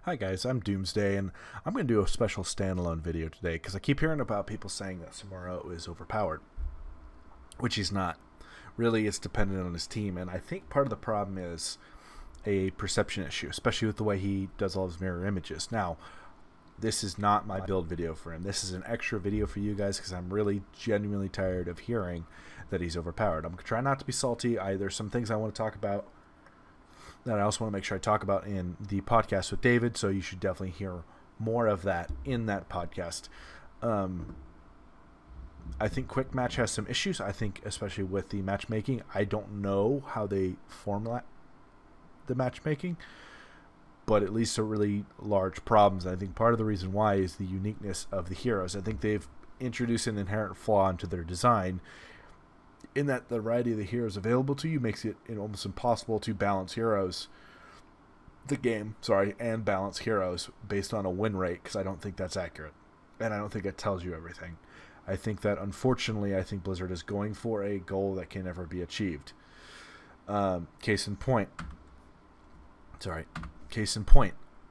Hi guys, I'm Doomsday, and I'm going to do a special standalone video today because I keep hearing about people saying that Samuro is overpowered, which he's not. Really, it's dependent on his team, and I think part of the problem is a perception issue, especially with the way he does all his mirror images. Now, this is not my build video for him. This is an extra video for you guys because I'm really genuinely tired of hearing that he's overpowered. I'm trying not to be salty. There's some things I want to talk about that I also want to make sure I talk about in the podcast with David, so you should definitely hear more of that in that podcast. I think Quick Match has some issues. I think especially with the matchmaking, I don't know how they formulate the matchmaking, but at least are really large problems. I think part of the reason why is the uniqueness of the heroes. I think they've introduced an inherent flaw into their design in that the variety of the heroes available to you makes it almost impossible to balance and balance heroes based on a win rate, because I don't think that's accurate, and I don't think it tells you everything. I think that, unfortunately, I think Blizzard is going for a goal that can never be achieved. Case in point,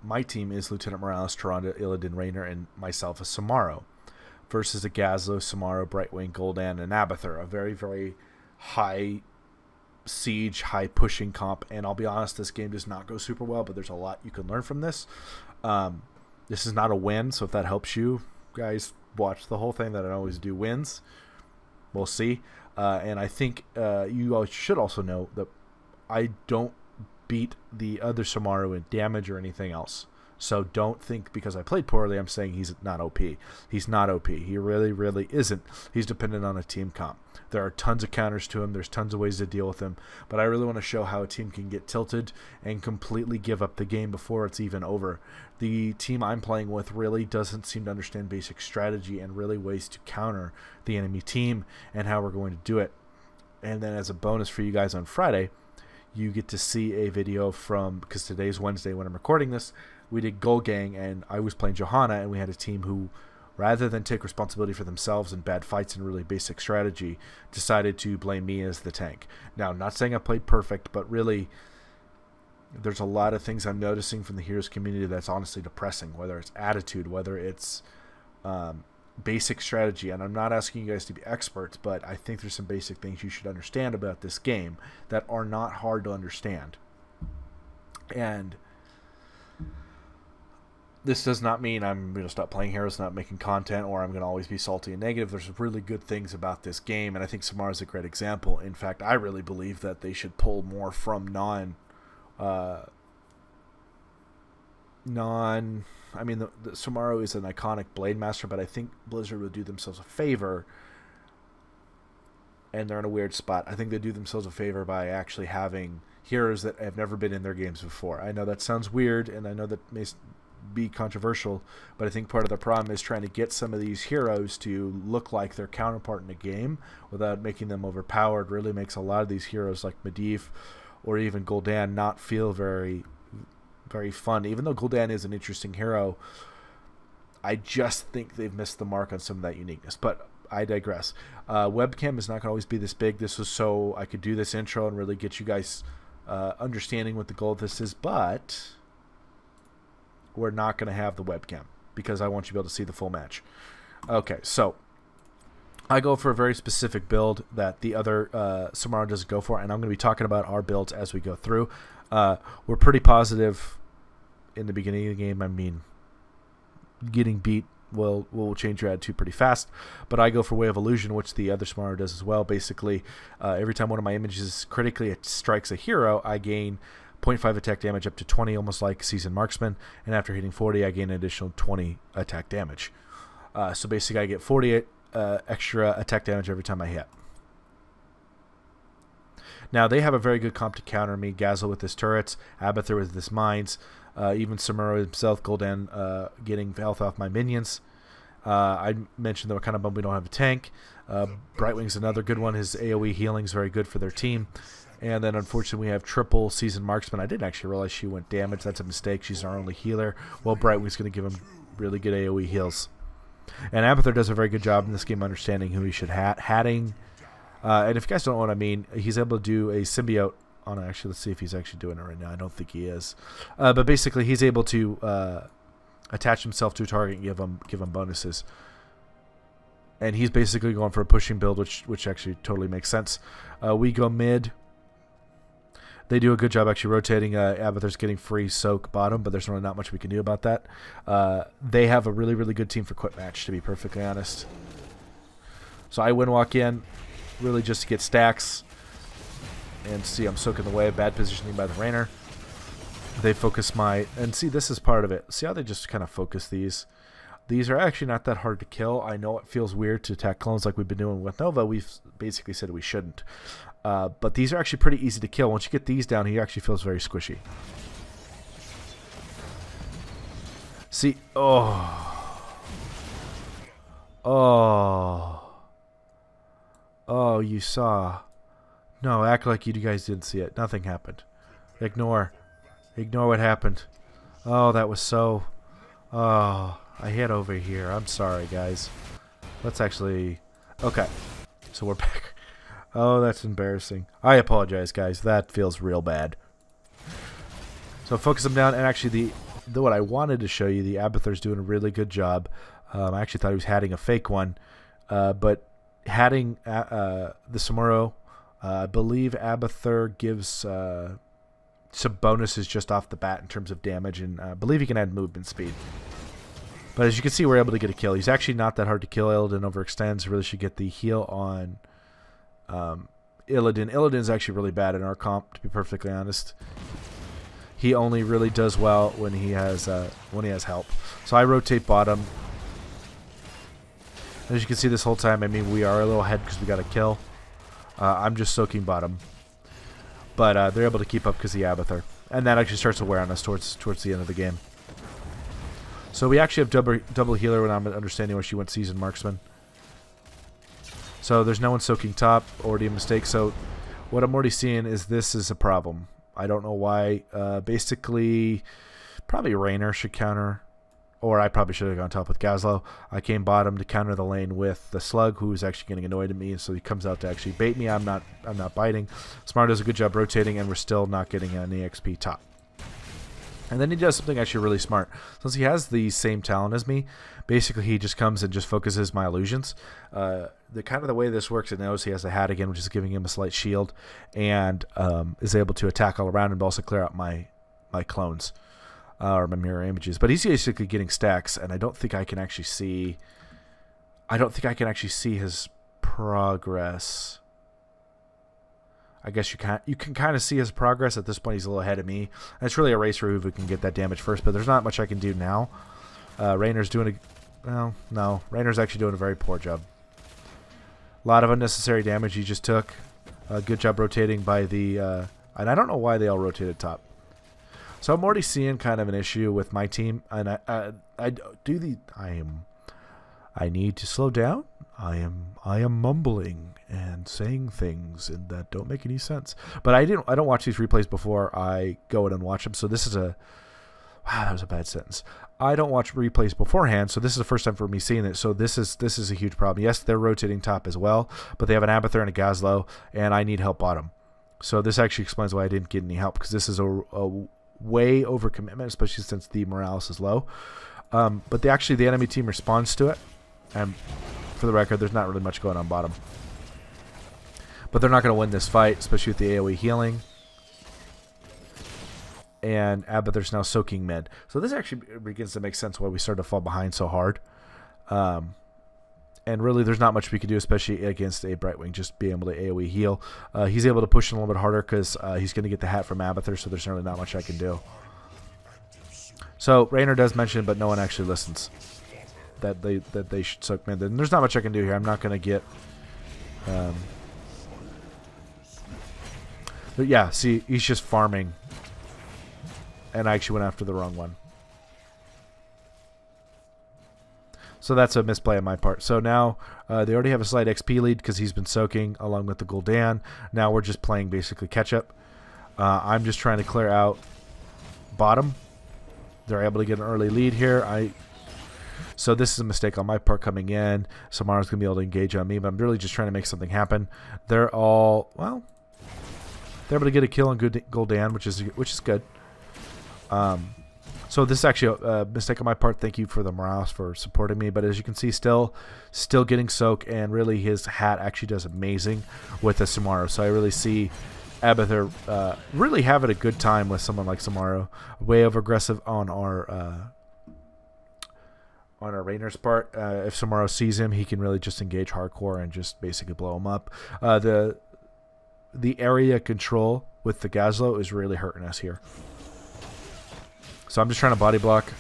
my team is Lieutenant Morales, Tyrande, Illidan, Raynor, and myself as Samuro, versus a Gazlo, Samaro, Brightwing, Gul'dan, and Abathur, a very, very high siege, high pushing comp. And I'll be honest, this game does not go super well, but there's a lot you can learn from this. This is not a win, so if that helps you guys watch the whole thing that I always do wins. We'll see. And I think you all should also know that I don't beat the other Samaro in damage or anything else. So don't think because I played poorly I'm saying he's not OP. He's not OP. He really, really isn't. He's dependent on a team comp. There are tons of counters to him. There's tons of ways to deal with him. But I really want to show how a team can get tilted and completely give up the game before it's even over. The team I'm playing with really doesn't seem to understand basic strategy and really ways to counter the enemy team and how we're going to do it. And then as a bonus for you guys on Friday, you get to see a video from, because today's Wednesday when I'm recording this, we did Goal Gang, and I was playing Johanna, and we had a team who, rather than take responsibility for themselves in bad fights and really basic strategy, decided to blame me as the tank. Now, I'm not saying I played perfect, but really, there's a lot of things I'm noticing from the Heroes community that's honestly depressing, whether it's attitude, whether it's basic strategy. And I'm not asking you guys to be experts, but I think there's some basic things you should understand about this game that are not hard to understand. And this does not mean I'm going to stop playing Heroes, not making content, or I'm going to always be salty and negative. There's really good things about this game, and I think Samara is a great example. In fact, I really believe that they should pull more from I mean, the Samuro is an iconic Blade Master, but I think Blizzard would do themselves a favor, and they're in a weird spot. I think they do themselves a favor by actually having heroes that have never been in their games before. I know that sounds weird, and I know that may be controversial, but I think part of the problem is trying to get some of these heroes to look like their counterpart in a game without making them overpowered. Really makes a lot of these heroes like Medivh or even Gul'dan not feel very, very fun. Even though Gul'dan is an interesting hero, I just think they've missed the mark on some of that uniqueness. But I digress. Webcam is not going to always be this big. This was so I could do this intro and really get you guys understanding what the goal of this is, but we're not going to have the webcam because I want you to be able to see the full match. Okay, so I go for a very specific build that the other Samaro doesn't go for, and I'm going to be talking about our builds as we go through. We're pretty positive in the beginning of the game. I mean, getting beat will change your attitude pretty fast, but I go for Way of Illusion, which the other Samaro does as well. Basically, every time one of my images critically strikes a hero, I gain 0.5 attack damage up to 20, almost like Seasoned Marksman, and after hitting 40, I gain an additional 20 attack damage. So basically, I get 48 extra attack damage every time I hit. Now, they have a very good comp to counter me. Gazlo with his turrets, Abathur with his mines, even Samuro himself, Gul'dan getting health off my minions. I mentioned that we're kind of bummed we don't have a tank. Brightwing's another good one. His AoE healing is very good for their team. And then, unfortunately, we have triple Seasoned Marksman. I didn't actually realize she went damage. That's a mistake. She's our only healer. Well, Brightwing's going to give him really good AoE heals. And Abathur does a very good job in this game understanding who he should hatting. And if you guys don't know what I mean, he's able to do a symbiote Oh, no, actually, let's see if he's actually doing it right now. I don't think he is. But basically, he's able to attach himself to a target and give him bonuses. And he's basically going for a pushing build, which actually totally makes sense. We go mid. They do a good job actually rotating. Abathur's getting free soak bottom, but there's really not much we can do about that. They have a really, really good team for quit match, to be perfectly honest. So I walk in, really just to get stacks. And see, I'm soaking the way. Bad positioning by the Rainer. They focus my... And see, this is part of it. See how they just kind of focus these? These are actually not that hard to kill. I know it feels weird to attack clones like we've been doing with Nova. We've basically said we shouldn't. But these are actually pretty easy to kill. Once you get these down, he actually feels very squishy. See? Oh. Oh. Oh, you saw. No, act like you guys didn't see it. Nothing happened. Ignore. Ignore what happened. Oh, that was so... Oh, I hit over here. I'm sorry, guys. Let's actually... Okay. So we're back. Oh, that's embarrassing. I apologize, guys. That feels real bad. So focus them down. And actually, what I wanted to show you, the Abathur's doing a really good job. I actually thought he was hatting a fake one. But hatting the Samuro... I believe Abathur gives some bonuses just off the bat in terms of damage, and I believe he can add movement speed. But as you can see, we're able to get a kill. He's actually not that hard to kill. Illidan overextends. Really should get the heal on Illidan. Illidan's actually really bad in our comp, to be perfectly honest. He only really does well when he has help. So I rotate bottom. As you can see this whole time, I mean, we are a little ahead because we got a kill. I'm just soaking bottom. But they're able to keep up because of the Abathur. And that actually starts to wear on us towards the end of the game. So we actually have double healer when I'm understanding where she went seasoned marksman. So there's no one soaking top. Already a mistake. So what I'm already seeing is this is a problem. I don't know why. Basically, probably Rainer should counter. Or I probably should have gone top with Gazlo. I came bottom to counter the lane with the Slug, who is actually getting annoyed at me, so he comes out to actually bait me. I'm not biting. Smart does a good job rotating, and we're still not getting an EXP top. And then he does something actually really smart. Since he has the same talent as me, basically he just comes and just focuses my illusions. The kind of the way this works, it knows he has a hat again, which is giving him a slight shield, and is able to attack all around and also clear out my clones. Or my mirror images, but he's basically getting stacks, and I don't think I can actually see. I don't think I can actually see his progress. I guess you can kind of see his progress at this point. He's a little ahead of me. And it's really a race for who can get that damage first, but there's not much I can do now. Rainer's doing a well, no, Rainer's actually doing a very poor job. A lot of unnecessary damage he just took. Good job rotating by the, and I don't know why they all rotated top. So I'm already seeing kind of an issue with my team, and I need to slow down. I am mumbling and saying things and that don't make any sense. But I don't watch these replays before I go in and watch them. So this is a wow, that was a bad sentence. I don't watch replays beforehand, so this is the first time for me seeing it. So this is a huge problem. Yes, they're rotating top as well, but they have an Abathur and a Gazlo, and I need help bottom. So this actually explains why I didn't get any help, because this is a way over commitment, especially since the Morales is low. But the enemy team responds to it, and for the record, there's not really much going on bottom. But they're not going to win this fight, especially with the AoE healing. And Abathur's now soaking mid. So this actually begins to make sense why we started to fall behind so hard. And really, there's not much we can do, especially against a Brightwing, just being able to AoE heal. He's able to push in a little bit harder because he's going to get the hat from Abathur, so there's really not much I can do. So Rainer does mention, but no one actually listens, that they should soak mid. And there's not much I can do here. I'm not going to get... But yeah, see, he's just farming. And I actually went after the wrong one. So that's a misplay on my part. So now they already have a slight XP lead because he's been soaking along with the Gul'dan. Now we're just playing basically catch-up. I'm just trying to clear out bottom. They're able to get an early lead here. So this is a mistake on my part coming in. Samuro's going to be able to engage on me, but I'm really just trying to make something happen. They're all, well, they're able to get a kill on Gul'dan, which is good. So this is actually a mistake on my part. Thank you for the Morales for supporting me. But as you can see, still getting soak, and really his hat actually does amazing with the Samuro. So I really see Abathur really having a good time with someone like Samuro. Way over aggressive on our Rainer's part. If Samuro sees him, he can really just engage hardcore and just basically blow him up. The area control with the Gazlo is really hurting us here. So I'm just trying to body block.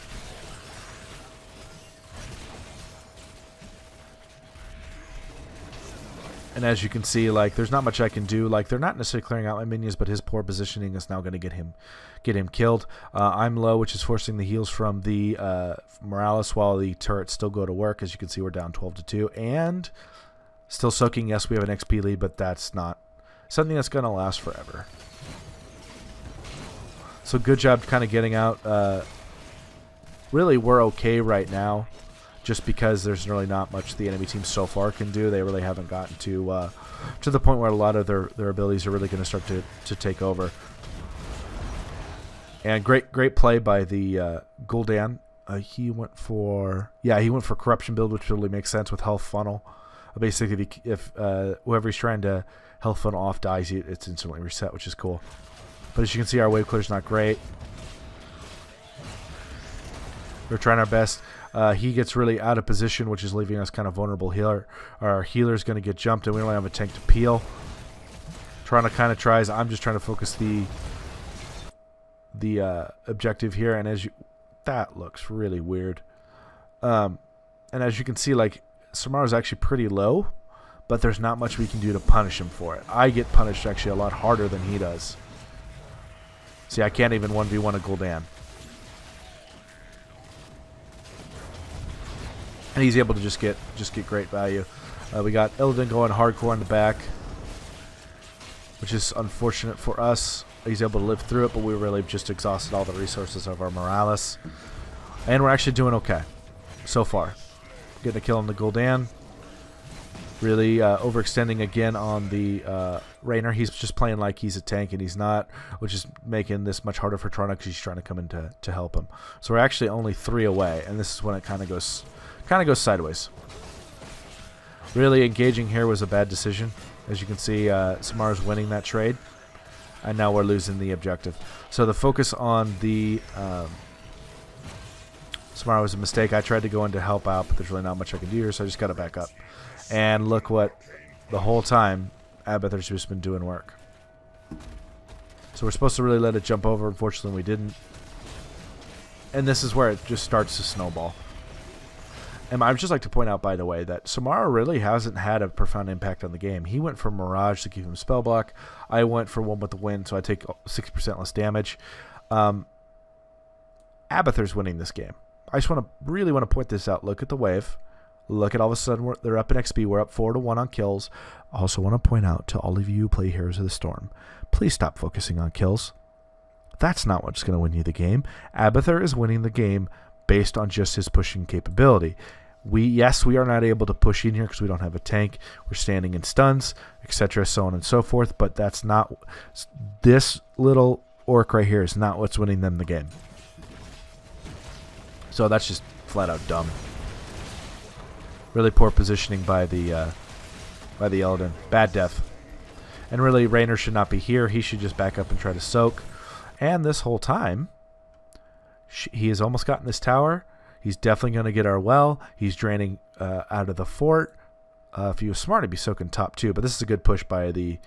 And as you can see, like, there's not much I can do. Like, they're not necessarily clearing out my minions, but his poor positioning is now going to get him killed. I'm low, which is forcing the heals from the Morales while the turrets still go to work. As you can see, we're down 12-2. And still soaking. Yes, we have an XP lead, but that's not something that's going to last forever. So good job kind of getting out. Really, we're okay right now, just because there's really not much the enemy team so far can do. They really haven't gotten to the point where a lot of their abilities are really going to start to take over. And great play by the Gul'dan. He went for corruption build, which really makes sense with health funnel. Basically, if whoever he's trying to health funnel off dies, it's instantly reset, which is cool. But as you can see, our wave clear is not great. We're trying our best. He gets really out of position, which is leaving us kind of vulnerable healer. Our healer is going to get jumped, and we only have a tank to peel. Trying to kind of tries. I'm just trying to focus the objective here, and that looks really weird. And as you can see, like, Samuro is actually pretty low, but there's not much we can do to punish him for it. I get punished actually a lot harder than he does. See, I can't even 1v1 a Gul'dan. And he's able to just get great value. We got Illidan going hardcore in the back, which is unfortunate for us. He's able to live through it, but we really just exhausted all the resources of our Morales. And we're actually doing okay so far. Getting a kill on the Gul'dan. Really overextending again on the Rainer. He's just playing like he's a tank, and he's not, which is making this much harder for Trona because he's trying to come in to help him. So we're actually only 3 away, and this is when it kind of goes sideways. Really engaging here was a bad decision. As you can see, Samuro's winning that trade, and now we're losing the objective. So the focus on the Samuro was a mistake. I tried to go in to help out, but there's really not much I can do here, so I just got to back up. And look what, the whole time, Abathur's just been doing work. So we're supposed to really let it jump over. Unfortunately, we didn't. And this is where it just starts to snowball. And I would just like to point out, by the way, that Samuro really hasn't had a profound impact on the game. He went for Mirage to keep him spell block. I went for One with the Wind, so I take 60% less damage. Abathur's winning this game. I just really want to point this out. Look at the wave. Look at all of a sudden they're up in XP. We're up 4-1 on kills. I also want to point out to all of you who play Heroes of the Storm, please stop focusing on kills. That's not what's going to win you the game. Abathur is winning the game based on just his pushing capability. Yes, we are not able to push in here because we don't have a tank. We're standing in stuns, etc., so on and so forth. But that's not, this little orc right here is not what's winning them the game. So that's just flat out dumb. Really poor positioning by the Illidan. Bad death. And really, Rainer should not be here. He should just back up and try to soak. And this whole time, he has almost gotten this tower. He's definitely going to get our well. He's draining out of the fort. If he was smart, he'd be soaking top 2. But this is a good push by the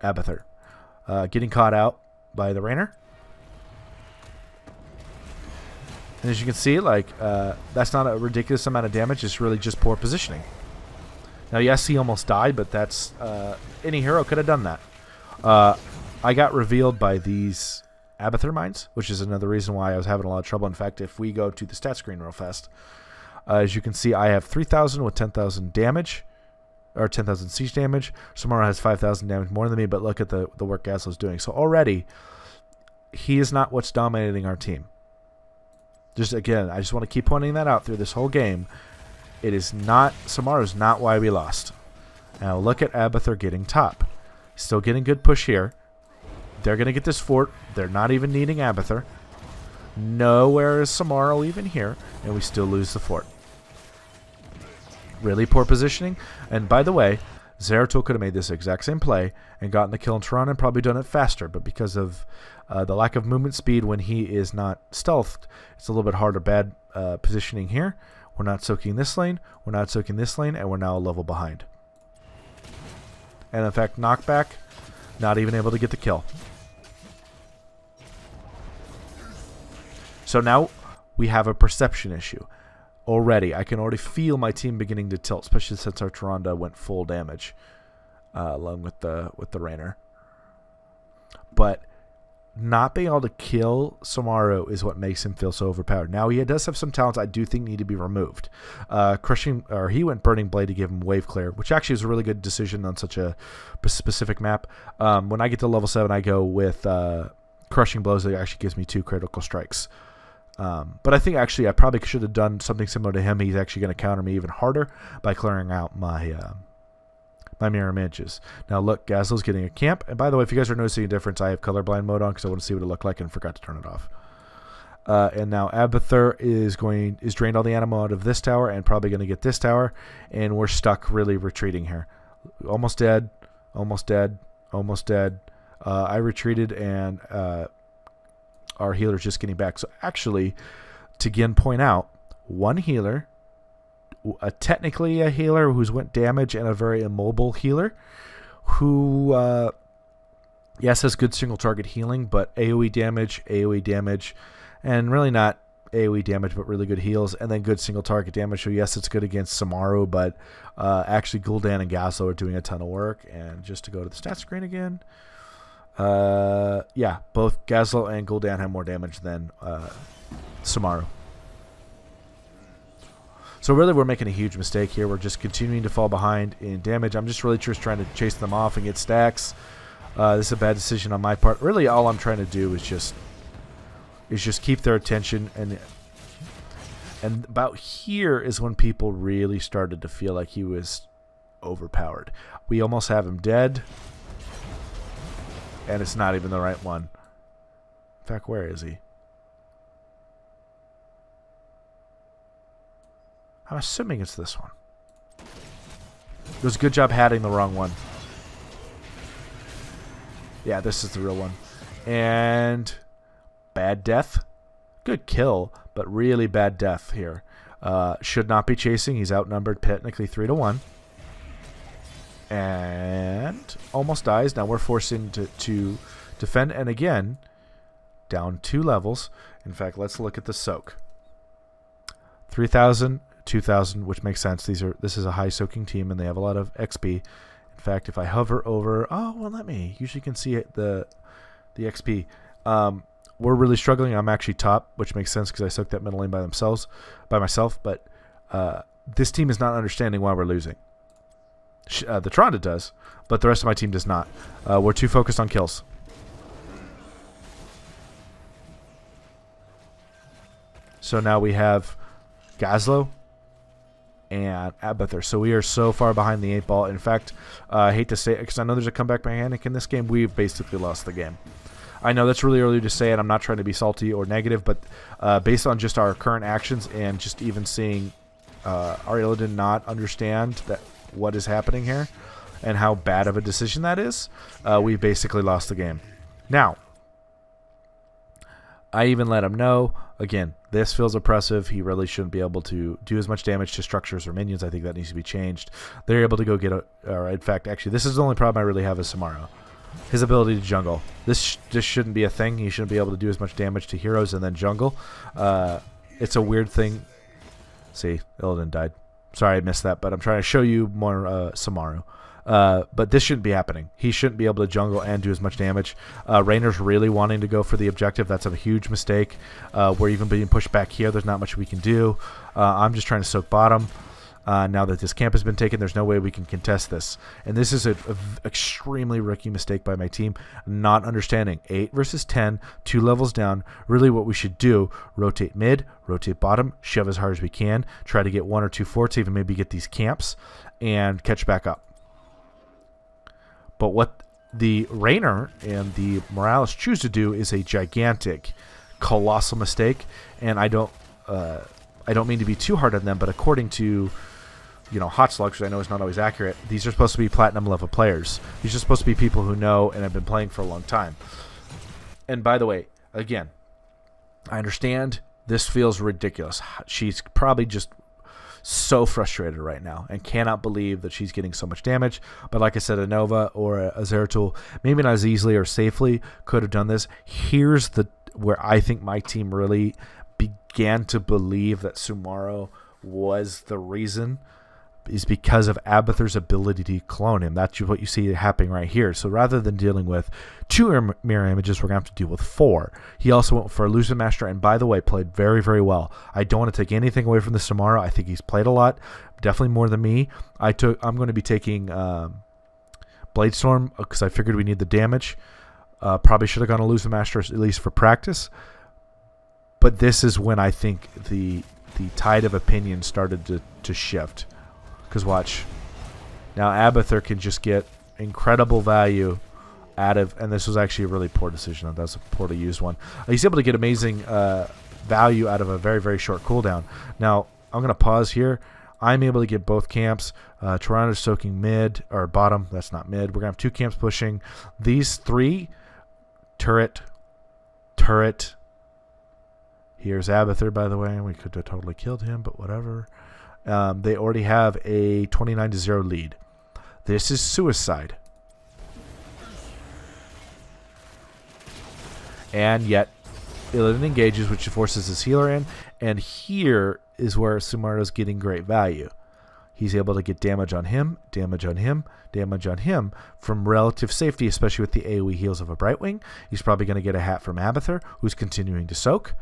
Abathur. Getting caught out by the Rainer. And as you can see, like, that's not a ridiculous amount of damage. It's really just poor positioning. Now, yes, he almost died, but that's any hero could have done that. I got revealed by these Abathur mines, which is another reason why I was having a lot of trouble. In fact, if we go to the stat screen real fast, as you can see, I have 3,000 with 10,000 damage, or 10,000 siege damage. Samuro has 5,000 damage more than me, but look at the work Gazlo's doing. So already, he is not what's dominating our team. Just again, I just want to keep pointing that out through this whole game. It is not, Samuro is not why we lost. Now look at Abathur getting top. Still getting good push here. They're going to get this fort. They're not even needing Abathur. Nowhere is Samuro even here, and we still lose the fort. Really poor positioning. And by the way, Zeratul could have made this exact same play and gotten the kill in Toronto and probably done it faster, but because of the lack of movement speed when he is not stealthed, it's a little bit harder. Bad positioning here. We're not soaking this lane, we're not soaking this lane, and we're now a level behind. And in fact, knockback, not even able to get the kill. So now we have a perception issue. Already, I can already feel my team beginning to tilt, especially since our Tyrande went full damage, along with the Rainer. But not being able to kill Samuro is what makes him feel so overpowered. Now he does have some talents I do think need to be removed. He went Burning Blade to give him wave clear, which actually is a really good decision on such a specific map. When I get to level 7, I go with Crushing Blows. That actually gives me 2 critical strikes. But I think actually I probably should have done something similar to him. He's actually going to counter me even harder by clearing out my my mirror images. Now look, Gazlo's getting a camp. And by the way, if you guys are noticing a difference, I have colorblind mode on because I want to see what it looked like and forgot to turn it off. And now Abathur is drained all the ammo out of this tower and probably going to get this tower, and we're stuck really retreating here. Almost dead, almost dead, almost dead. I retreated and our healer's just getting back. So actually, to again point out, one healer, technically a healer who's went damage, and a very immobile healer who, yes, has good single target healing, but AoE damage, and really not AoE damage, but really good heals, and then good single target damage. So yes, it's good against Samuro, but actually Gul'dan and Gazlo are doing a ton of work. And just to go to the stat screen again, yeah, both Gazlo and Gul'dan have more damage than Samuro. So really we're making a huge mistake here. We're just continuing to fall behind in damage. I'm just really just trying to chase them off and get stacks. This is a bad decision on my part. Really all I'm trying to do is just keep their attention, and about here is when people really started to feel like he was overpowered. We almost have him dead, and it's not even the right one. In fact, where is he? I'm assuming it's this one. It was a good job hatting the wrong one. Yeah, this is the real one. And bad death. Good kill, but really bad death here. Should not be chasing. He's outnumbered technically 3-1. And almost dies. Now we're forcing to defend. And again, down 2 levels. In fact, let's look at the soak. 3,000, 2,000, which makes sense. This is a high soaking team, and they have a lot of XP. In fact, if I hover over, oh well, let me. Usually can see it, the XP. We're really struggling. I'm actually top, which makes sense because I soaked that middle lane by myself. But this team is not understanding why we're losing. The Tyrande does, but the rest of my team does not. We're too focused on kills. So now we have Gazlo and Abathur. So we are so far behind the 8 ball. In fact, I hate to say it because I know there's a comeback mechanic in this game. We've basically lost the game. I know that's really early to say it. I'm not trying to be salty or negative, but based on just our current actions and just even seeing our Illidan not understand what is happening here and how bad of a decision that is, we basically lost the game. Now, I even let him know, again, this feels oppressive. He really shouldn't be able to do as much damage to structures or minions. I think that needs to be changed. They're able to go get in fact, actually, this is the only problem I really have is Samuro. His ability to jungle. This shouldn't be a thing. He shouldn't be able to do as much damage to heroes and then jungle. It's a weird thing. See, Illidan died. Sorry I missed that, but I'm trying to show you more Samuro. But this shouldn't be happening. He shouldn't be able to jungle and do as much damage. Rainer's really wanting to go for the objective. That's a huge mistake. We're even being pushed back here. There's not much we can do. I'm just trying to soak bottom. Now that this camp has been taken, there's no way we can contest this. And this is an extremely rookie mistake by my team, not understanding 8 versus 10, 2 levels down. Really what we should do, rotate mid, rotate bottom, shove as hard as we can, try to get 1 or 2 forts, even maybe get these camps, and catch back up. But what the Rainer and the Morales choose to do is a gigantic, colossal mistake, and I don't mean to be too hard on them, but according to Hot Slugs, which I know is not always accurate, these are supposed to be platinum level players. These are supposed to be people who know and have been playing for a long time. And by the way, again, I understand this feels ridiculous. She's probably just so frustrated right now and cannot believe that she's getting so much damage. But like I said, a Nova or a Zeratul, maybe not as easily or safely, could have done this. Here's where I think my team really began to believe that Samuro was the reason, is because of Abathur's ability to clone him. That's what you see happening right here. So rather than dealing with 2 mirror images, we're going to have to deal with 4. He also went for Illusion Master, and by the way, played very, very well. I don't want to take anything away from the Samuro. I think he's played a lot, definitely more than me. I'm going to be taking Bladestorm because I figured we need the damage. Probably should have gone Illusion Master, at least for practice. But this is when I think the tide of opinion started to shift. Because watch, now Abathur can just get incredible value out of, and this was actually a really poor decision. That was a poorly used one. He's able to get amazing value out of a very, very short cooldown. Now, I'm going to pause here. I'm able to get both camps. Toronto's soaking mid, or bottom. That's not mid. We're going to have 2 camps pushing. These 3, turret. Here's Abathur, by the way. We could have totally killed him, but whatever. They already have a 29-0 lead. This is suicide. And yet, Illidan engages, which forces his healer in. And here is where Samuro's getting great value. He's able to get damage on him, damage on him, damage on him from relative safety, especially with the AoE heals of a Brightwing. He's probably going to get a hat from Abathur, who's continuing to soak.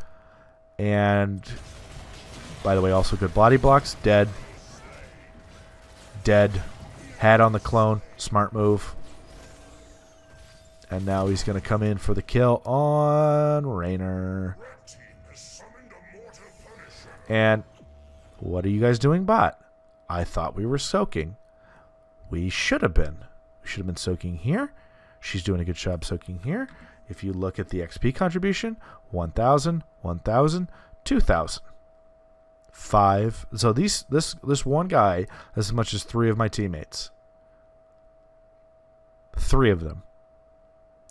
And by the way, also good body blocks. Dead. Hat on the clone. Smart move. And now he's going to come in for the kill on Rainer. And what are you guys doing, bot? I thought we were soaking. We should have been. We should have been soaking here. She's doing a good job soaking here. If you look at the XP contribution, 1,000, 1,000, 2,000. 5. So this one guy has as much as 3 of my teammates. 3 of them.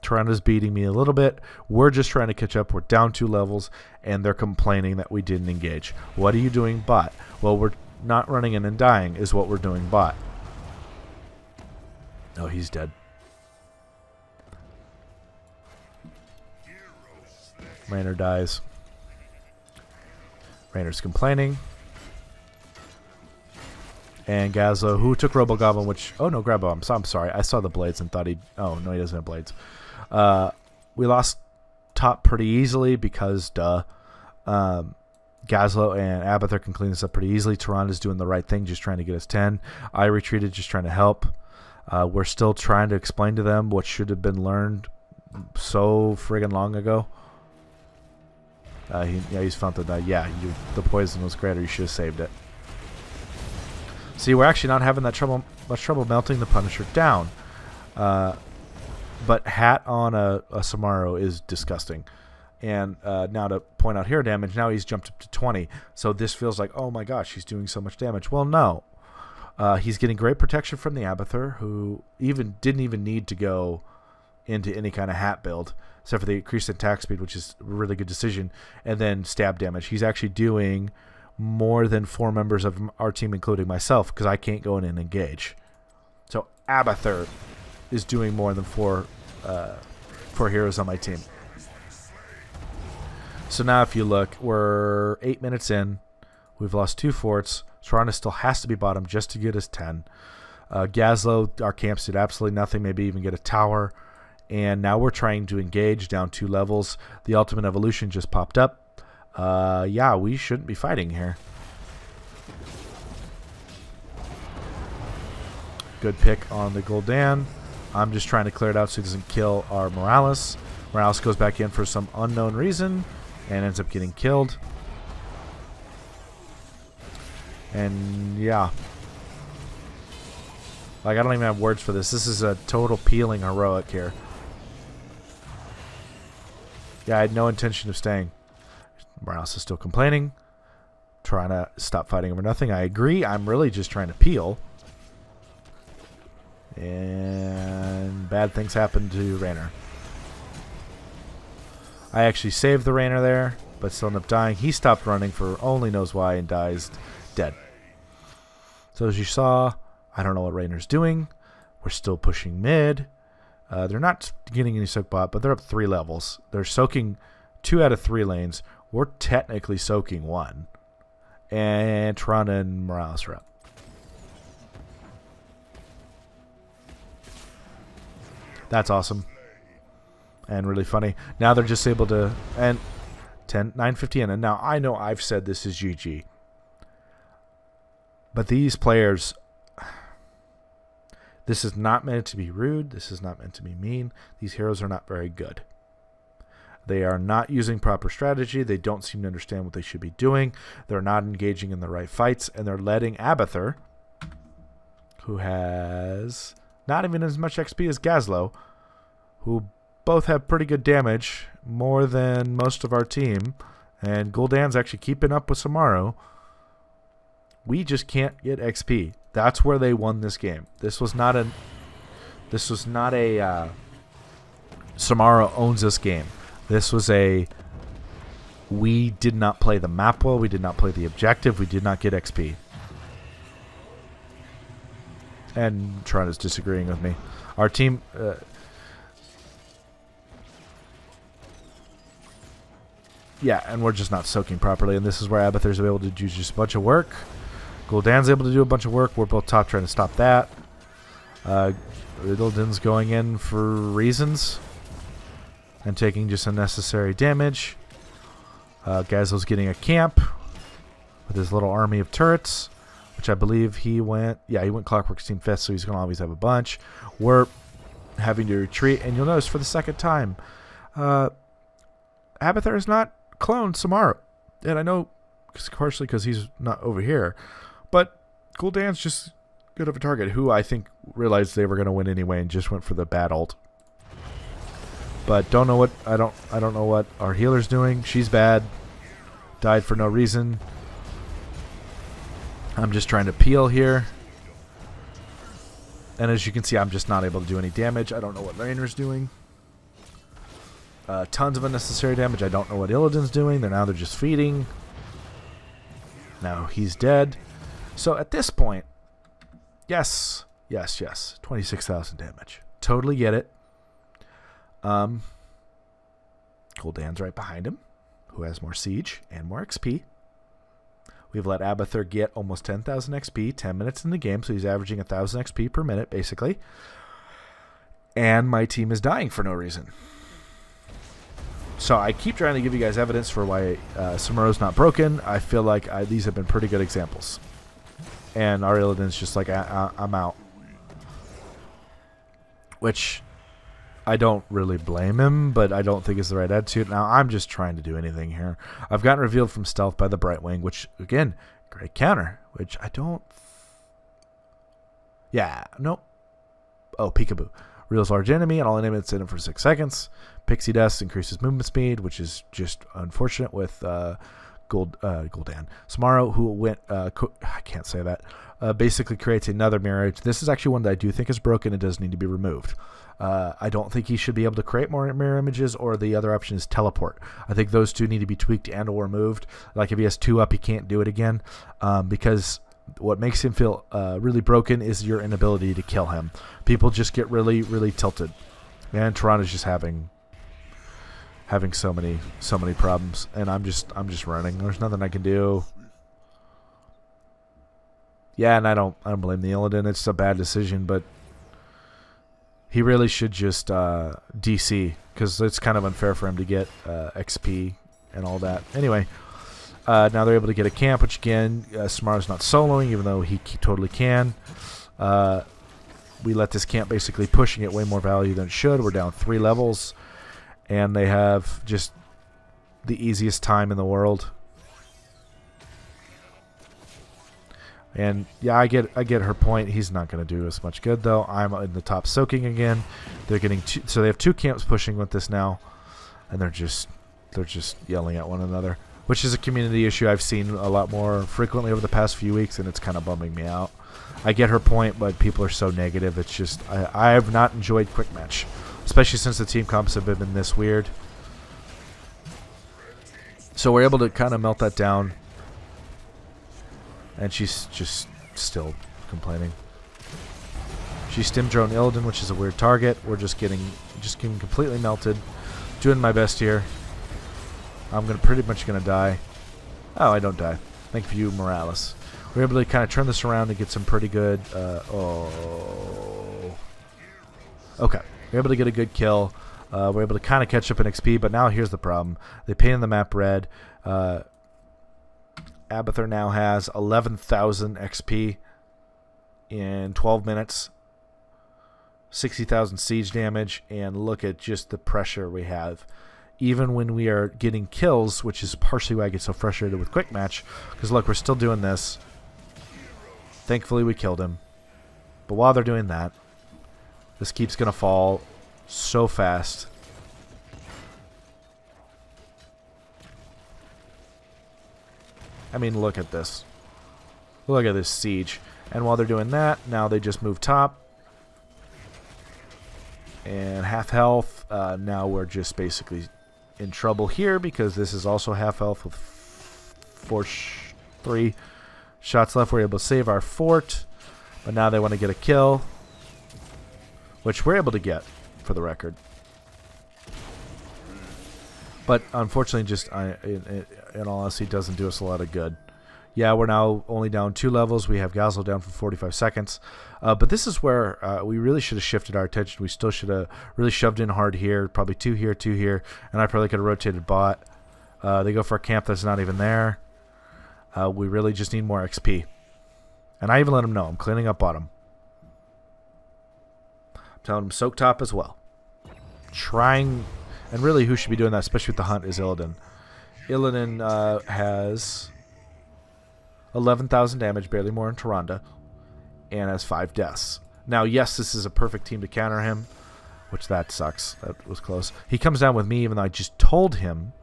Toronto's beating me a little bit. We're just trying to catch up. We're down 2 levels, and they're complaining that we didn't engage. What are you doing, bot? Well, we're not running in and dying is what we're doing, bot. Oh, he's dead. Rainer dies. Rainer's complaining. And Gazlo, who took Robo Goblin, which... Oh, no, Grabo. I'm sorry. I saw the blades and thought he... Oh, no, he doesn't have blades. We lost top pretty easily because, duh. Gazlo and Abathur can clean this up pretty easily. Toronto's doing the right thing, just trying to get us 10. I retreated, just trying to help. We're still trying to explain to them what should have been learned so friggin' long ago. He's found that. The poison was greater. You should have saved it. See, we're actually not having that much trouble melting the Punisher down. But hat on a Samuro is disgusting. And now to point out hero damage, now he's jumped up to 20. So this feels like, oh my gosh, he's doing so much damage. Well, no. He's getting great protection from the Abathur, who didn't even need to go into any kind of hat build, except for the increased attack speed, which is a really good decision, and then stab damage. He's actually doing more than 4 members of our team, including myself, because I can't go in and engage. So Abathur is doing more than 4 heroes on my team. So now if you look, we're 8 minutes in. We've lost 2 forts. Toronto still has to be bottom just to get us 10. Gazlo, our camps did absolutely nothing, maybe even get a tower. And now we're trying to engage down 2 levels. The Ultimate Evolution just popped up. Yeah, we shouldn't be fighting here. Good pick on the Gul'dan. I'm just trying to clear it out so he doesn't kill our Morales. Morales goes back in for some unknown reason and ends up getting killed. And yeah. Like, I don't even have words for this. This is a total peeling heroic here. Yeah, I had no intention of staying. Morales is still complaining. Trying to stop fighting over nothing. I agree. I'm really just trying to peel. And bad things happen to Raynor. I actually saved the Raynor there, but still ended up dying. He stopped running for only knows why and dies dead. So as you saw, I don't know what Raynor's doing. We're still pushing mid. They're not getting any soak bot, but they're up 3 levels. They're soaking 2 out of 3 lanes. We're technically soaking 1. And Toronto and Morales are up. That's awesome. And really funny. Now they're just able to... And 9:50 in. And now I know I've said this is GG. But these players... This is not meant to be rude. This is not meant to be mean. These heroes are not very good. They are not using proper strategy. They don't seem to understand what they should be doing. They're not engaging in the right fights. And they're letting Abathur, who has not even as much XP as Gazlo, who both have pretty good damage, more than most of our team. And Gul'dan's actually keeping up with Samuro. We just can't get XP. That's where they won this game. This was not a Samuro owns this game. This was a we did not play the map well. We did not play the objective. We did not get XP. And Toronto's disagreeing with me. Our team... yeah, and we're just not soaking properly. And this is where Abathur's able to do just a bunch of work. Gul'dan's able to do a bunch of work. We're both top trying to stop that. Gul'dan's going in for reasons. And taking just unnecessary damage. Gazlo's getting a camp. With his little army of turrets. Which I believe he went... Yeah, he went Clockwork Steam 5th, so he's going to always have a bunch. We're having to retreat. And you'll notice for the second time... Abathur is not cloned Samuro. And I know, partially because he's not over here. But Gul'dan's just good of a target, who I think realized they were going to win anyway and just went for the bad ult. But don't know what I don't know what our healer's doing. She's bad. Died for no reason. I'm just trying to peel here. And as you can see, I'm just not able to do any damage. I don't know what Raynor's doing. Tons of unnecessary damage. I don't know what Illidan's doing. They're just feeding. Now he's dead. So at this point, yes. 26,000 damage. Totally get it. Gul'dan's right behind him, who has more siege and more XP. We've let Abathur get almost 10,000 XP, 10 minutes in the game, so he's averaging 1,000 XP per minute, basically. And my team is dying for no reason. So I keep trying to give you guys evidence for why Samuro's not broken. I feel like these have been pretty good examples. And our Illidan's just like, I'm out. Which I don't really blame him, but I don't think is the right attitude. Now, I'm just trying to do anything here. I've gotten revealed from stealth by the Brightwing, which, again, great counter. Which I don't... Yeah, nope. Oh, Peekaboo. Reveals large enemy and all enemies in it for 6 seconds. Pixie Dust increases movement speed, which is just unfortunate with Gul'dan. Samuro, who went... I can't say that. Basically creates another mirror. This is actually one that I do think is broken and does need to be removed. I don't think he should be able to create more mirror images, or the other option is teleport. I think those two need to be tweaked and or removed. Like if he has 2 up, he can't do it again, because what makes him feel really broken is your inability to kill him. People just get really, really tilted, and Toronto's just having so many problems, and I'm just running. There's nothing I can do. Yeah, and I don't blame the Illidan. It's a bad decision, but he really should just DC, because it's kind of unfair for him to get XP and all that. Anyway, now they're able to get a camp, which again, Samaro's not soloing, even though he totally can. We let this camp basically pushing it way more value than it should. We're down 3 levels, and they have just the easiest time in the world. And yeah, I get her point. He's not going to do as much good though. I'm in the top soaking again. They're getting so they have 2 camps pushing with this now, and they're just yelling at one another, which is a community issue I've seen a lot more frequently over the past few weeks, and it's kind of bumming me out. I get her point, but people are so negative. It's just I have not enjoyed quick match, especially since the team comps have been this weird. So we're able to kind of melt that down. And she's just still complaining. She stim drone Illidan, which is a weird target. We're just getting completely melted. Doing my best here. I'm pretty much gonna die. Oh, I don't die. Thank you, Morales. We're able to kind of turn this around and get some pretty good. Okay, we're able to get a good kill. We're able to kind of catch up in XP, but now here's the problem. They painted the map red. Abathur now has 11,000 XP in 12 minutes, 60,000 siege damage, and look at just the pressure we have. Even when we are getting kills, which is partially why I get so frustrated with quick match, because look, we're still doing this. Thankfully, we killed him. But while they're doing that, this keeps going to fall so fast. I mean, look at this. Look at this siege. And while they're doing that, now they just move top. And half health. Now we're just basically in trouble here because this is also half health with 3 shots left. We're able to save our fort. But now they want to get a kill. Which we're able to get, for the record. But unfortunately, just in all honesty, doesn't do us a lot of good. Yeah, we're now only down 2 levels. We have Gazlo down for 45 seconds. But this is where we really should have shifted our attention. We still should have really shoved in hard here. Probably 2 here, 2 here. And I probably could have rotated bot. They go for a camp that's not even there. We really just need more XP. And I even let them know. I'm cleaning up bottom. I'm telling them soak top as well. Trying... And really, who should be doing that, especially with the hunt, is Illidan. Illidan has 11,000 damage, barely more in Tyrande, and has 5 deaths. Now, yes, this is a perfect team to counter him, which that sucks. That was close. He comes down with me, even though I just told him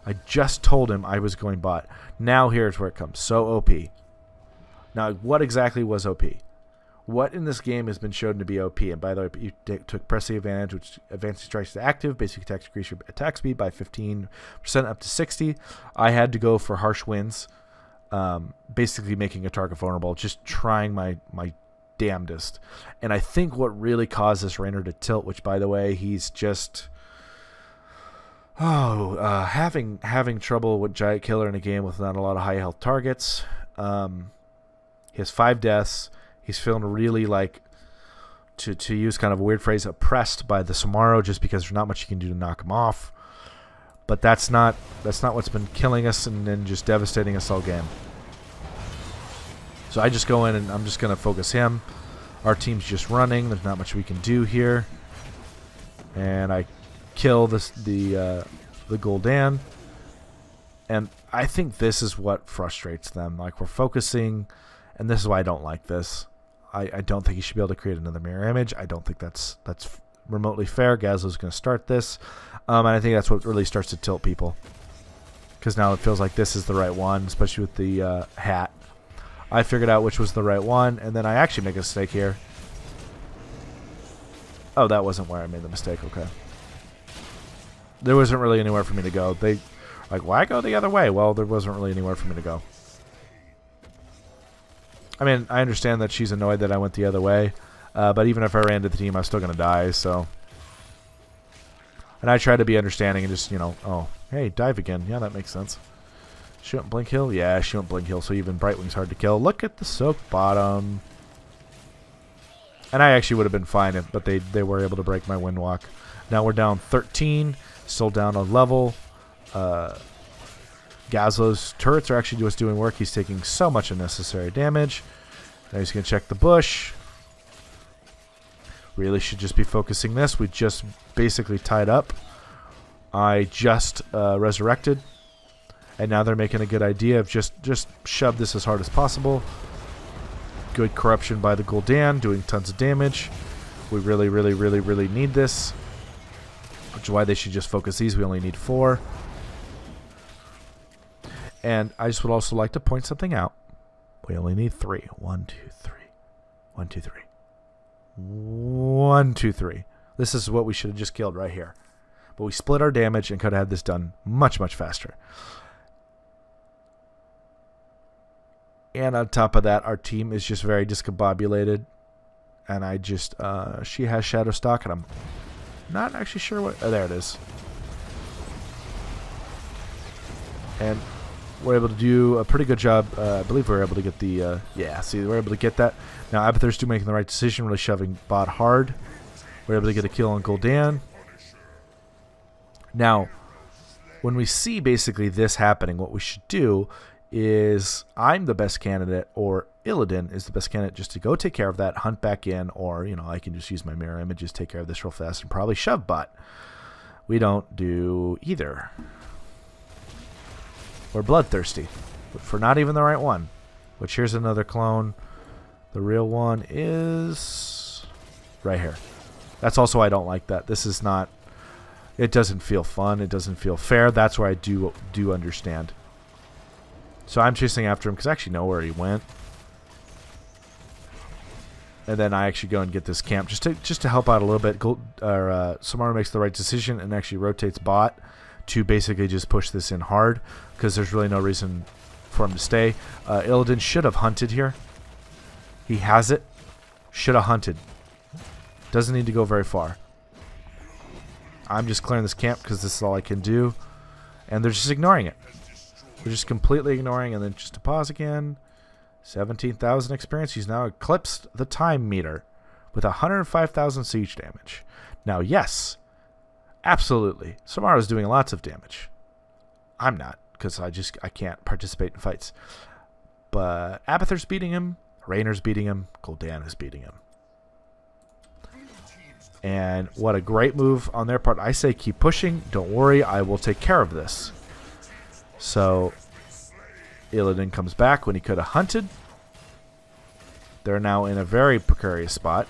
I was going bot. Now here's where it comes. So OP. Now, what exactly was OP? What in this game has been shown to be OP? And by the way, you took Pressing Advantage, which advances strikes to active. Basic attacks increase your attack speed by 15% up to 60. I had to go for Harsh Winds, basically making a target vulnerable, just trying my damnedest. And I think what really caused this Raynor to tilt, which by the way, he's just having trouble with Giant Killer in a game with not a lot of high health targets. He has 5 deaths. He's feeling really like, to use kind of a weird phrase, oppressed by the Samuro, just because there's not much you can do to knock him off. But that's not what's been killing us and then just devastating us all game. So I just go in and I'm just going to focus him. Our team's just running. There's not much we can do here. And I kill the Gul'dan. And I think this is what frustrates them. Like, we're focusing, and this is why I don't like this. I don't think he should be able to create another mirror image. I don't think that's remotely fair. Gazlo's going to start this. And I think that's what really starts to tilt people. Because now it feels like this is the right one, especially with the hat. I figured out which was the right one, and then I actually make a mistake here. Oh, that wasn't where I made the mistake. Okay. There wasn't really anywhere for me to go. They like, why go the other way? Well, there wasn't really anywhere for me to go. I mean, I understand that she's annoyed that I went the other way, but even if I ran to the team, I'm still going to die, so. And I try to be understanding and just, you know, oh, hey, dive again. Yeah, that makes sense. She went Blink Hill? Yeah, she went Blink Hill, so even Brightwing's hard to kill. Look at the soak bottom. And I actually would have been fine, but they were able to break my Windwalk. Now we're down 13, still down a level. Gazlo's turrets are actually just doing work. He's taking so much unnecessary damage. Now he's going to check the bush. Really should just be focusing this. We just basically tied up. I just resurrected. And now they're making a good idea of just shove this as hard as possible. Good corruption by the Gul'dan, doing tons of damage. We really, really, really, really need this. Which is why they should just focus these. We only need 4. And I just would also like to point something out. We only need 3. 1, 2, 3. 1, 2, 3. 1, 2, 3. This is what we should have just killed right here. But we split our damage and could have had this done much, much faster. And on top of that, our team is just very discombobulated. And I just, she has Shadow Stock, and I'm not actually sure what, oh, there it is. And we're able to do a pretty good job. I believe we were able to get the, yeah, see, we're able to get that. Now, Abathur's still making the right decision, really shoving bot hard. We're able to get a kill on Gul'dan. Now, when we see basically this happening, what we should do is I'm the best candidate, or Illidan is the best candidate, just to go take care of that, hunt back in, or, you know, I can just use my mirror images, take care of this real fast, and probably shove bot. We don't do either. We're bloodthirsty for not even the right one. Which, here's another clone. The real one is right here. That's also why I don't like that. This is not, it doesn't feel fun. It doesn't feel fair. That's where I do understand. So I'm chasing after him because I actually know where he went. And then I actually go and get this camp just to help out a little bit. Samuro makes the right decision and actually rotates bot to basically just push this in hard because there's really no reason for him to stay. Illidan should have hunted here. He has it. Should have hunted. Doesn't need to go very far. I'm just clearing this camp because this is all I can do. And they're just ignoring it. They're just completely ignoring. And then just to pause again. 17,000 experience. He's now eclipsed the time meter with 105,000 siege damage. Now, yes, absolutely, Samuro's doing lots of damage. I'm not, because I can't participate in fights. But Abathur's beating him. Raynor's beating him. Gul'dan is beating him. And what a great move on their part. I say keep pushing. Don't worry. I will take care of this. So Illidan comes back when he could have hunted. They're now in a very precarious spot.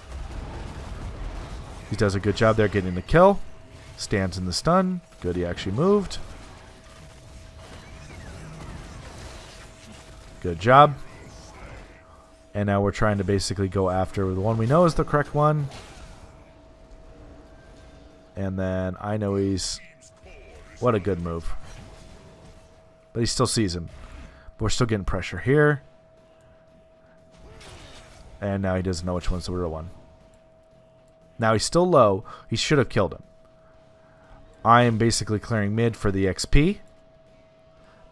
He does a good job there getting the kill. Stands in the stun. Good, he actually moved. Good job. And now we're trying to basically go after the one we know is the correct one. And then I know he's... What a good move. But he still sees him. But we're still getting pressure here. And now he doesn't know which one's the real one. Now he's still low. He should have killed him. I am basically clearing mid for the XP.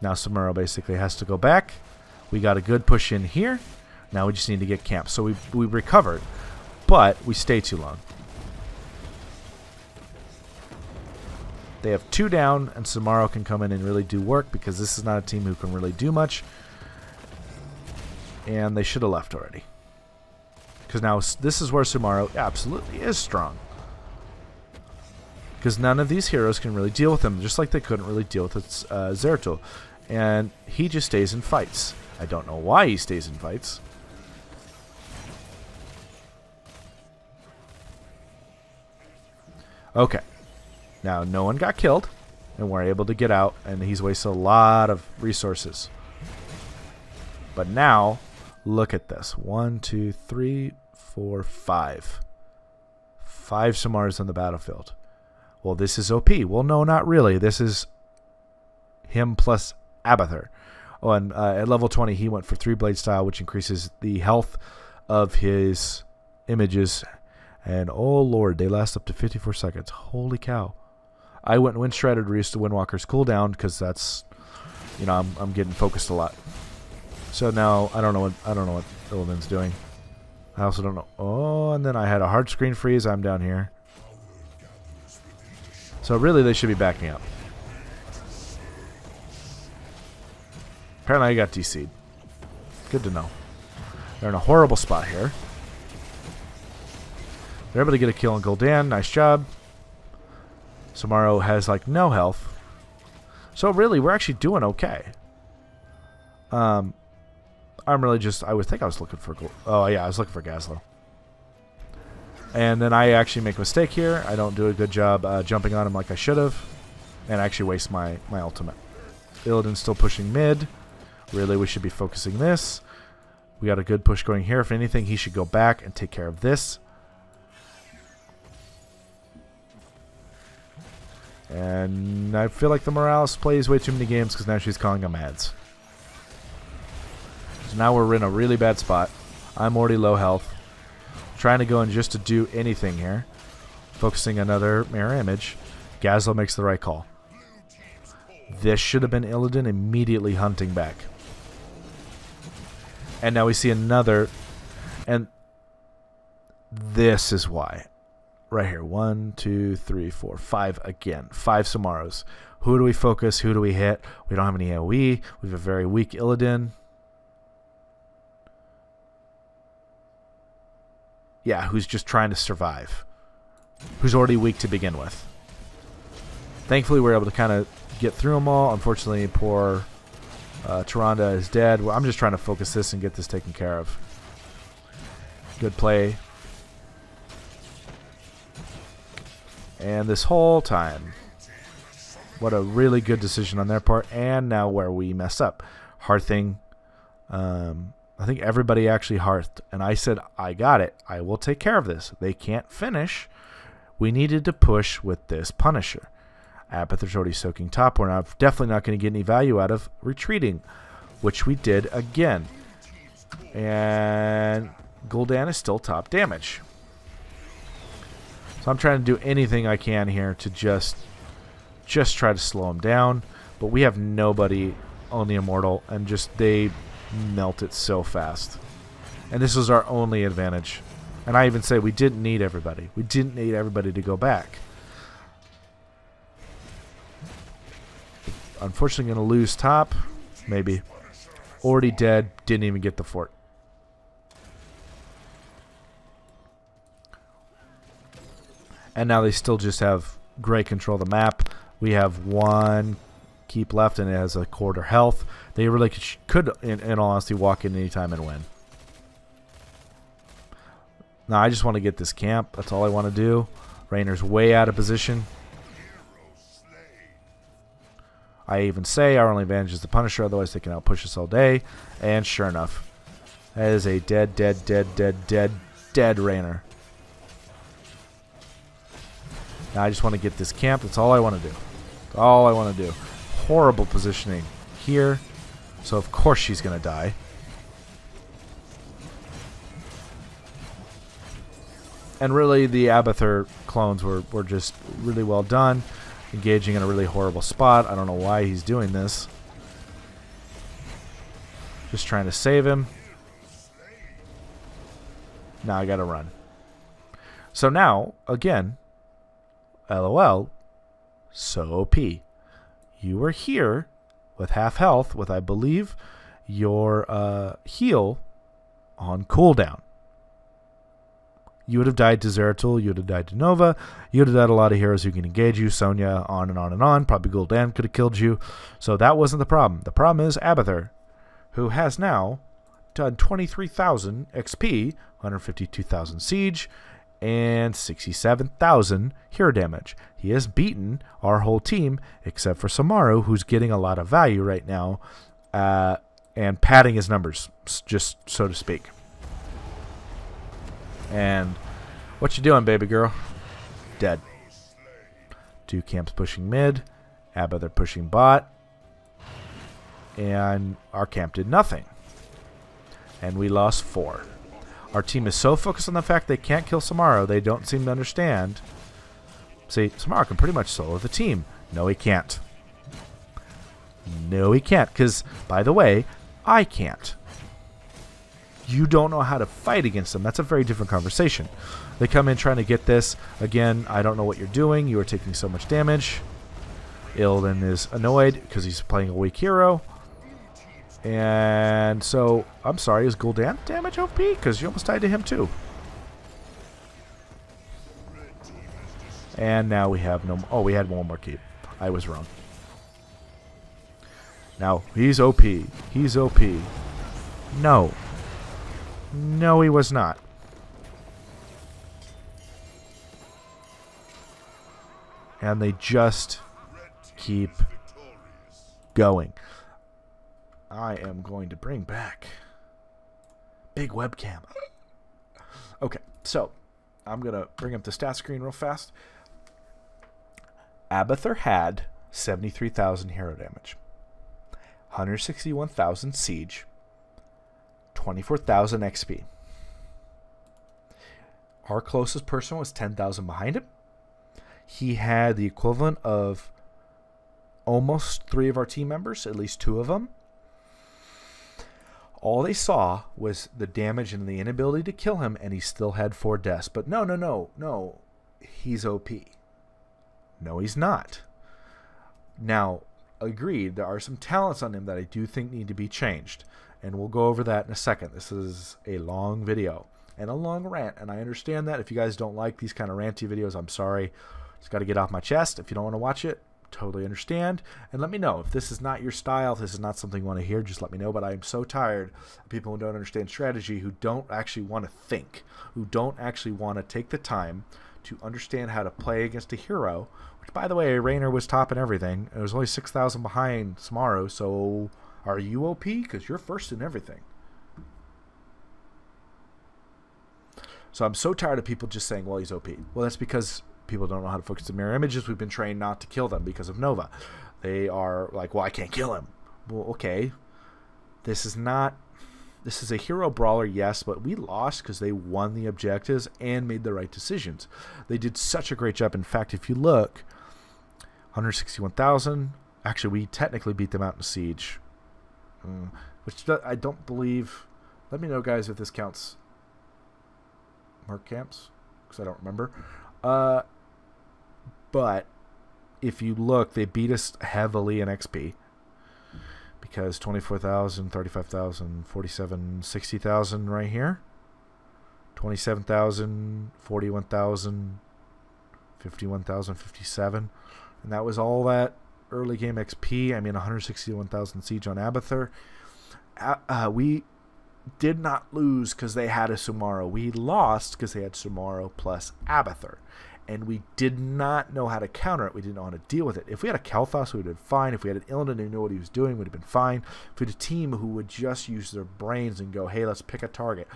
Now Samuro basically has to go back. We got a good push in here. Now we just need to get camp. So we recovered. But we stay too long. They have 2 down, and Samuro can come in and really do work because this is not a team who can really do much. And they should have left already. Because now this is where Samuro absolutely is strong. Because none of these heroes can really deal with him, just like they couldn't really deal with Zeratul. And he just stays in fights. I don't know why he stays in fights. Okay. Now, no one got killed, and we're able to get out, and he's wasted a lot of resources. But now, look at this. 1, 2, 3, 4, 5. 5 Samuros on the battlefield. Well, this is OP. Well, no, not really. This is him plus Abathur. Oh, and at level 20, he went for 3 blade style, which increases the health of his images. And, oh, Lord, they last up to 54 seconds. Holy cow. I went Wind Strider to reduce the Windwalker's cooldown because that's, you know, I'm getting focused a lot. So now I don't know what Illidan's doing. I also don't know. Oh, and then I had a hard screen freeze. I'm down here. So really, they should be backing up. Apparently, I got DC'd. Good to know. They're in a horrible spot here. They're able to get a kill on Gul'dan. Nice job. Samuro has like no health. So really, we're actually doing okay. I'm really just... I would think I was looking for... Oh, yeah, I was looking for Gazlo. And then I actually make a mistake here. I don't do a good job jumping on him like I should have. And I actually waste my ultimate. Illidan's still pushing mid. Really, we should be focusing this. We got a good push going here. If anything, he should go back and take care of this. And I feel like the Morales plays way too many games because now she's calling him ads. So now we're in a really bad spot. I'm already low health. Trying to go in just to do anything here. Focusing another mirror image. Gazlo makes the right call. This should have been Illidan immediately hunting back. And now we see another. And this is why. Right here. 1, 2, 3, 4, 5 again. 5 Samaros. Who do we focus? Who do we hit? We don't have any AoE. We have a very weak Illidan. Yeah, who's just trying to survive. Who's already weak to begin with. Thankfully, we're able to kind of get through them all. Unfortunately, poor Tyrande is dead. Well, I'm just trying to focus this and get this taken care of. Good play. And this whole time, what a really good decision on their part. And now where we mess up. Hearthing. I think everybody actually hearthed. And I said, I got it. I will take care of this. They can't finish. We needed to push with this Punisher. Abathur's already soaking top. We're definitely not going to get any value out of retreating, which we did again. And Gul'dan is still top damage. So I'm trying to do anything I can here to just try to slow him down. But we have nobody on the Immortal, and just they melt it so fast. And this was our only advantage. And I even say we didn't need everybody. We didn't need everybody to go back. Unfortunately, going to lose top. Maybe. Already dead. Didn't even get the fort. And now they still just have great control of the map. We have one keep left, and it has a quarter health. They really could in all honesty, walk in anytime and win. Now, I just want to get this camp. That's all I want to do. Rainer's way out of position. I even say our only advantage is the Punisher, otherwise they can outpush us all day. And sure enough, that is a dead Rainer. Now I just want to get this camp. That's all I want to do. That's all I want to do. Horrible positioning here. So of course she's going to die. And really the Abathur clones were just really well done. Engaging in a really horrible spot. I don't know why he's doing this. Just trying to save him. Now I gotta run. So now, again, LOL, so OP. You were here with half health with, I believe, your heal on cooldown. You would have died to Zeratul, you would have died to Nova, you would have died a lot of heroes who can engage you, Sonya, on and on and on. Probably Gul'dan could have killed you. So that wasn't the problem. The problem is Abathur, who has now done 23,000 XP, 152,000 siege, and 67,000 hero damage. He has beaten our whole team, except for Samuro, who's getting a lot of value right now, and padding his numbers, just so to speak. And what you doing, baby girl? Dead. 2 camps pushing mid. Abathur pushing bot. And our camp did nothing. And we lost 4. Our team is so focused on the fact they can't kill Samuro, they don't seem to understand. See, Samuro can pretty much solo the team. No, he can't. No, he can't. Because, by the way, I can't. You don't know how to fight against them. That's a very different conversation. They come in trying to get this. Again, I don't know what you're doing. You are taking so much damage. Illidan is annoyed because he's playing a weak hero. And so, I'm sorry, is Gul'dan damage OP? Because you almost died to him too. And now we have no... Oh, we had one more keep. I was wrong. Now, he's OP. He's OP. No. No, he was not. And they just keep going. I am going to bring back big webcam. Okay, so I'm going to bring up the stat screen real fast. Abathur had 73,000 hero damage, 161,000 siege, 24,000 XP. Our closest person was 10,000 behind him. He had the equivalent of almost 3 of our team members, at least 2 of them. All they saw was the damage and the inability to kill him, and he still had 4 deaths. But no. He's OP. No, he's not. Now, agreed, there are some talents on him that I do think need to be changed. And we'll go over that in a second. This is a long video and a long rant, and I understand that. If you guys don't like these kind of ranty videos, I'm sorry. It's got to get off my chest. If you don't want to watch it, totally understand. And let me know. If this is not your style, if this is not something you want to hear, just let me know. But I'm so tired of people who don't understand strategy, who don't actually want to think, who don't actually want to take the time to understand how to play against a hero, which, by the way, Raynor was topping everything. It was only 6,000 behind Samuro, so are you OP? Because you're first in everything. So I'm so tired of people just saying, well, he's OP. Well, that's because people don't know how to focus the mirror images. We've been trained not to kill them because of Nova. They are like, well, I can't kill him. Well, okay. This is a hero brawler, yes, but we lost because they won the objectives and made the right decisions. They did such a great job. In fact, if you look, 161,000. Actually, we technically beat them out in Siege. Which I don't believe. Let me know, guys, if this counts. Merc camps, because I don't remember. But if you look, they beat us heavily in XP. Because 24,000, 35,000, 47, 60,000 right here. 27,000, 41,000, 51,000, 57. And that was all that early game XP. I mean, 161,000 siege on Abathur. We did not lose because they had a Samuro. We lost because they had Samuro plus Abathur. And we did not know how to counter it. We didn't know how to deal with it. If we had a Kalthos, we would have been fine. If we had an Illidan who knew what he was doing, we would have been fine. If we had a team who would just use their brains and go, hey, let's pick a target.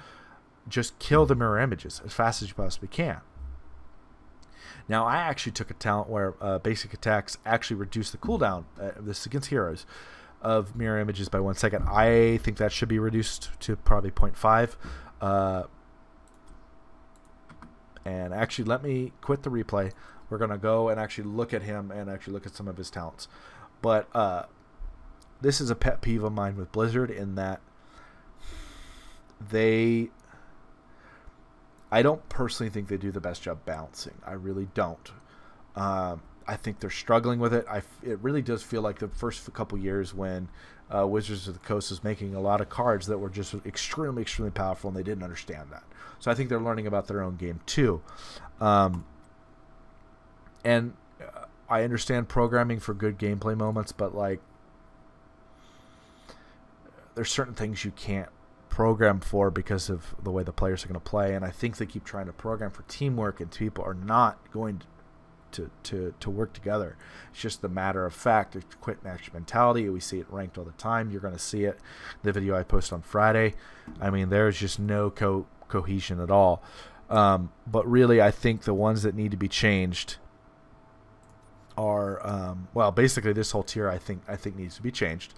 Just kill the mirror images as fast as you possibly can. Now, I actually took a talent where basic attacks actually reduce the cooldown, this is against heroes, of mirror images by 1 second. I think that should be reduced to probably 0.5. And actually, let me quit the replay. We're going to go and actually look at him and actually look at some of his talents. But this is a pet peeve of mine with Blizzard in that I don't personally think they do the best job balancing. I really don't. I think they're struggling with it. It really does feel like the first couple years when Wizards of the Coast was making a lot of cards that were just extremely, extremely powerful, and they didn't understand that. So I think they're learning about their own game too. And I understand programming for good gameplay moments, but like there's certain things you can't program for because of the way the players are going to play. And I think they keep trying to program for teamwork, and people are not going to work together. It's just the matter of fact. It's quit match mentality. We see it ranked all the time. You're going to see it in the video I post on Friday. I mean, there's just no cohesion at all. But really, I think the ones that need to be changed are well, basically this whole tier I think needs to be changed.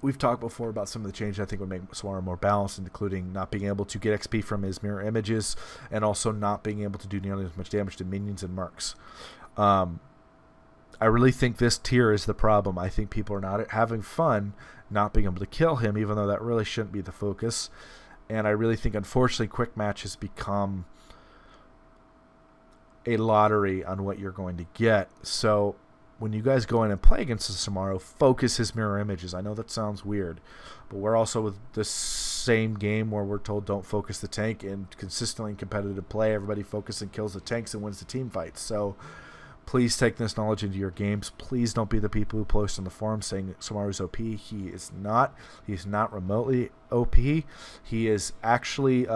We've talked before about some of the changes I think would make Samuro more balanced, including not being able to get XP from his mirror images and also not being able to do nearly as much damage to minions and mercs. I really think this tier is the problem. I think people are not having fun not being able to kill him, even though that really shouldn't be the focus. And I really think, unfortunately, quick match has become a lottery on what you're going to get. So when you guys go in and play against the Samuro, focus his mirror images. I know that sounds weird, but we're also with the same game where we're told don't focus the tank, and consistently in competitive play, everybody focuses and kills the tanks and wins the team fights. So Please take this knowledge into your games. Please don't be the people who post on the forum saying Samaro's OP. He is not. He's not remotely OP. He is actually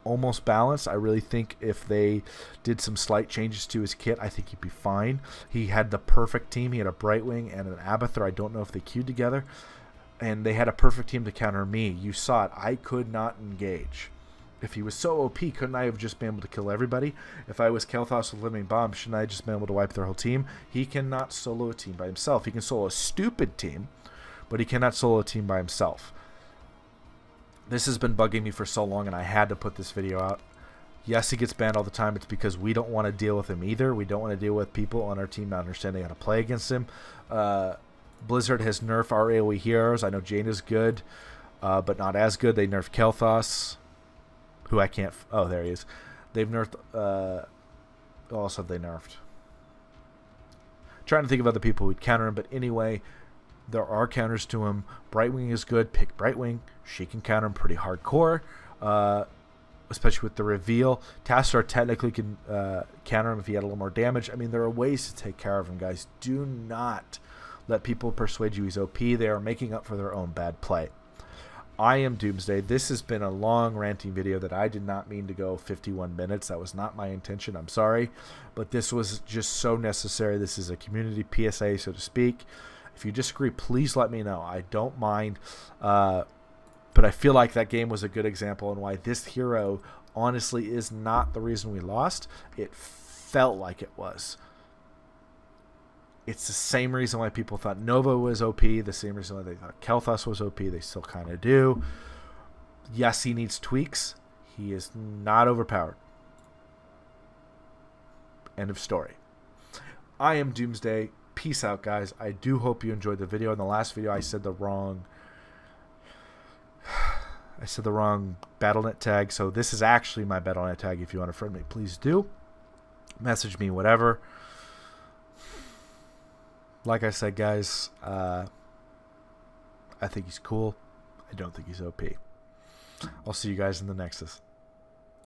almost balanced. I really think if they did some slight changes to his kit, I think he'd be fine. He had the perfect team. He had a Brightwing and an Abathur. I don't know if they queued together. And they had a perfect team to counter me. You saw it. I could not engage. If he was so OP, couldn't I have just been able to kill everybody? If I was Kel'Thas with Living Bomb, shouldn't I have just been able to wipe their whole team? He cannot solo a team by himself. He can solo a stupid team, but he cannot solo a team by himself. This has been bugging me for so long, and I had to put this video out. Yes, he gets banned all the time. It's because we don't want to deal with him either. We don't want to deal with people on our team not understanding how to play against him. Blizzard has nerfed our AoE heroes. I know Jaina's good, but not as good. They nerfed Kel'Thas, who I can't... Oh, there he is. They've nerfed... What else have they nerfed? Trying to think of other people who'd counter him, but anyway, there are counters to him. Brightwing is good. Pick Brightwing. She can counter him pretty hardcore, especially with the reveal. Tassadar technically can counter him if he had a little more damage. I mean, there are ways to take care of him, guys. Do not let people persuade you he's OP. They are making up for their own bad play. I am Doomsday. This has been a long ranting video that I did not mean to go 51 minutes. That was not my intention. I'm sorry. But this was just so necessary. This is a community PSA, so to speak. If you disagree, please let me know. I don't mind. But I feel like that game was a good example on why this hero honestly is not the reason we lost. It felt like it was. It's the same reason why people thought Nova was OP, the same reason why they thought Kel'Thas was OP. They still kind of do. Yes, he needs tweaks. He is not overpowered. End of story. I am Doomsday. Peace out, guys. I do hope you enjoyed the video. In the last video, I said the wrong BattleNet tag. So this is actually my BattleNet tag. If you want to friend me, please do. Message me, whatever. Like I said, guys, I think he's cool. I don't think he's OP. I'll see you guys in the Nexus.